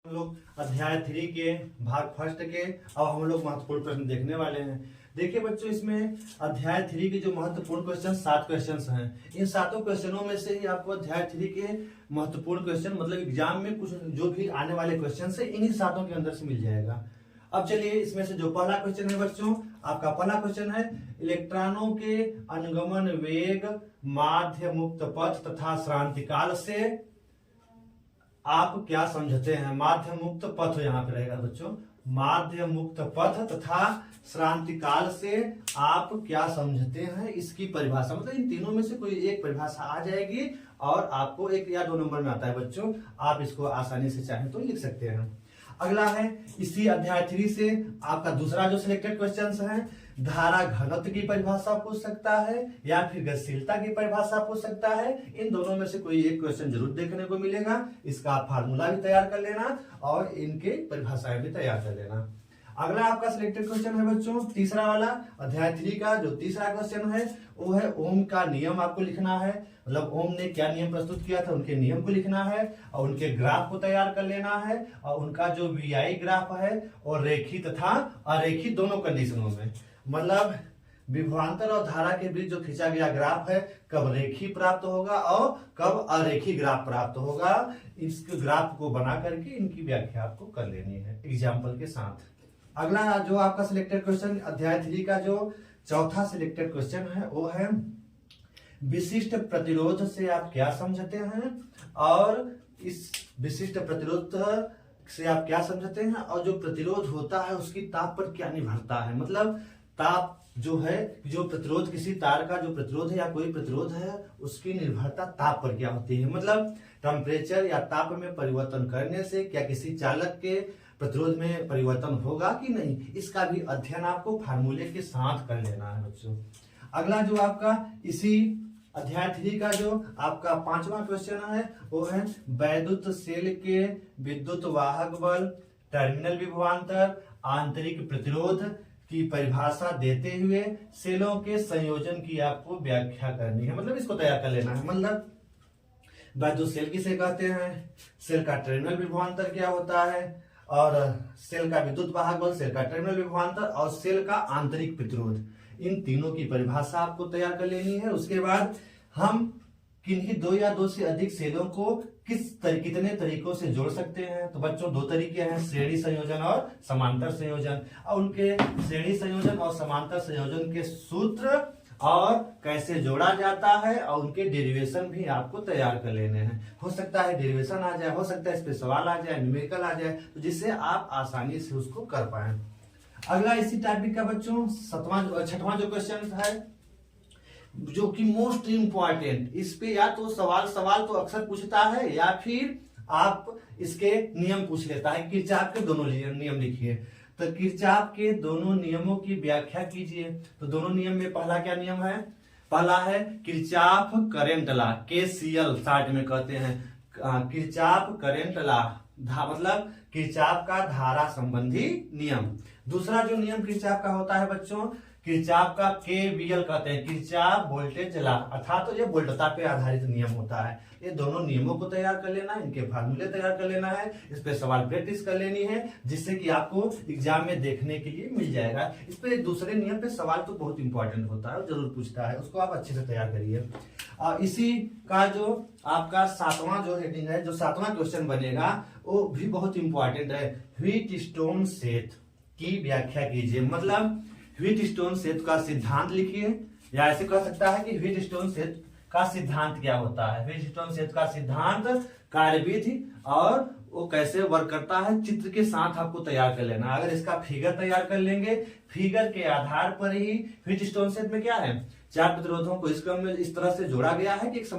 हम लोग अध्याय 3 के भाग फर्स्ट के अब हम लोग महत्वपूर्ण प्रश्न देखने वाले हैं। देखिए बच्चों, इसमें अध्याय 3 के जो महत्वपूर्ण क्वेश्चन 7 क्वेश्चंस हैं। इन 7 क्वेश्चनों में से ही आपको अध्याय 3 के महत्वपूर्ण क्वेश्चन मतलब एग्जाम में कुछ जो भी आने वाले क्वेश्चन है इन्हीं 7 के अंदर से मिल जाएगा। अब चलिए, इसमें से जो पहला क्वेश्चन है बच्चों, आपका पहला क्वेश्चन है इलेक्ट्रॉनों के अनुगमन वेग, माध्य मुक्त पथ तथा श्रांतिकाल से आप क्या समझते हैं। माध्य मुक्त पथ यहाँ पे रहेगा बच्चों, माध्य मुक्त पथ तथा श्रांतिकाल से आप क्या समझते हैं, इसकी परिभाषा मतलब इन तीनों में से कोई एक परिभाषा आ जाएगी और आपको 1 या 2 नंबर में आता है बच्चों। आप इसको आसानी से चाहें तो लिख सकते हैं। अगला है इसी अध्याय 3 से आपका दूसरा जो सिलेक्टेड क्वेश्चन है, धारा घनत्व की परिभाषा पूछ सकता है या फिर गतिशीलता की परिभाषा पूछ सकता है। इन दोनों में से कोई एक क्वेश्चन जरूर देखने को मिलेगा। इसका आप फार्मूला भी तैयार कर लेना और इनके परिभाषाएं भी तैयार कर लेना। अगला आपका सिलेक्टेड क्वेश्चन है बच्चों, तीसरा वाला अध्याय 3 का जो तीसरा क्वेश्चन है वो है ओम का नियम आपको लिखना है। मतलब ओम ने क्या नियम प्रस्तुत किया था, उनके नियम को लिखना है और उनके ग्राफ को तैयार कर लेना है। और उनका जो वीआई ग्राफ है और रेखी तथा अरेखी दोनों कंडीशनों में, मतलब विभवांतर और धारा के बीच जो खींचा गया ग्राफ है कब रेखी प्राप्त होगा और कब अरेखी ग्राफ प्राप्त होगा, इस ग्राफ को बना करके इनकी व्याख्या आपको कर लेनी है एग्जाम्पल के साथ। अगला जो आपका सिलेक्टेड क्वेश्चन अध्याय 3 का जो चौथा सिलेक्टेड क्वेश्चन है वो है विशिष्ट प्रतिरोध से आप क्या समझते हैं और इस विशिष्ट प्रतिरोध से आप क्या समझते हैं और जो प्रतिरोध होता है उसकी ताप पर क्या निर्भरता है। मतलब ताप जो है, जो प्रतिरोध किसी तार का जो प्रतिरोध है या कोई प्रतिरोध है उसकी निर्भरता ताप पर क्या होती है। मतलब टेम्परेचर या ताप में परिवर्तन करने से क्या किसी चालक के प्रतिरोध में परिवर्तन होगा कि नहीं, इसका भी अध्ययन आपको फार्मूले के साथ कर लेना है बच्चों। अगला जो आपका इसी अध्याय 3 का जो आपका 5वां क्वेश्चन है वो है वैद्युत सेल के विद्युत वाहक बल, टर्मिनल विभवांतर, आंतरिक प्रतिरोध की परिभाषा देते हुए सेलों के संयोजन की आपको व्याख्या करनी है। मतलब इसको तैयार कर लेना है। मतलब वैद्युत सेल किसे कहते हैं, सेल का टर्मिनल विभवांतर क्या होता है और सेल का विद्युत वाहक बल, सेल का टर्मिनल विभवांतर और सेल का आंतरिक प्रतिरोध, इन तीनों की परिभाषा आपको तैयार कर लेनी है। उसके बाद हम किन्हीं 2 या 2 से अधिक सेलों को कितने तरीकों से जोड़ सकते हैं। तो बच्चों 2 तरीके हैं, श्रेणी संयोजन और समांतर संयोजन। और उनके श्रेणी संयोजन और समांतर संयोजन के सूत्र और कैसे जोड़ा जाता है और उनके डेरिवेशन भी आपको तैयार कर लेने हैं। हो सकता है डेरिवेशन आ जाए, हो सकता है इस पे सवाल आ जाए, न्यूमेरिकल आ जाए, तो जिससे आप आसानी से उसको कर पाए। अगला इसी टॉपिक का बच्चों छठवां जो क्वेश्चन है जो कि मोस्ट इंपॉर्टेंट, इस पे या तो सवाल तो अक्सर पूछता है या फिर आप इसके नियम पूछ लेता है। किरचॉफ के दोनों नियम लिखिए। तो किरचॉफ के दोनों नियमों की व्याख्या कीजिए। तो दोनों नियम में पहला क्या नियम है, पहला है Kirchhoff current law, KCL short में कहते हैं। किरचॉफ करंट लॉ मतलब किरचॉफ का धारा संबंधी नियम। दूसरा जो नियम किरचॉफ का होता है बच्चों, किरचॉफ का केवीएल कहते हैं, किरचॉफ वोल्टेज लॉ, अर्थात तो ये वोल्टता पे आधारित नियम होता है। ये दोनों नियमों को तैयार कर लेना है, इनके फार्मूले तैयार कर लेना है, इस पे सवाल प्रैक्टिस कर लेनी है, जिससे कि आपको एग्जाम में देखने के लिए मिल जाएगा। इस पे दूसरे नियम पे सवाल तो बहुत इंपॉर्टेंट होता है, जरूर पूछता है, उसको आप अच्छे से तैयार करिए। इसी का जो आपका 7वां जो हेडिंग है, जो 7वां क्वेश्चन बनेगा वो भी बहुत इंपॉर्टेंट है। व्हीटस्टोन सेट की व्याख्या कीजिए। मतलब व्हीटस्टोन सेट का सिद्धांत लिखिए, या ऐसे कह सकता है कि व्हीटस्टोन सेट का सिद्धांत क्या होता है। व्हीटस्टोन सेट का सिद्धांत, कार्यविधि और वो कैसे वर्क करता है चित्र के साथ आपको तैयार कर लेना। अगर इसका फिगर तैयार कर लेंगे, फिगर के आधार पर ही व्हीटस्टोन सेट में क्या है, 4 प्रतिरोधों को इस क्रम में इस तरह से जोड़ा गया है कि एक समान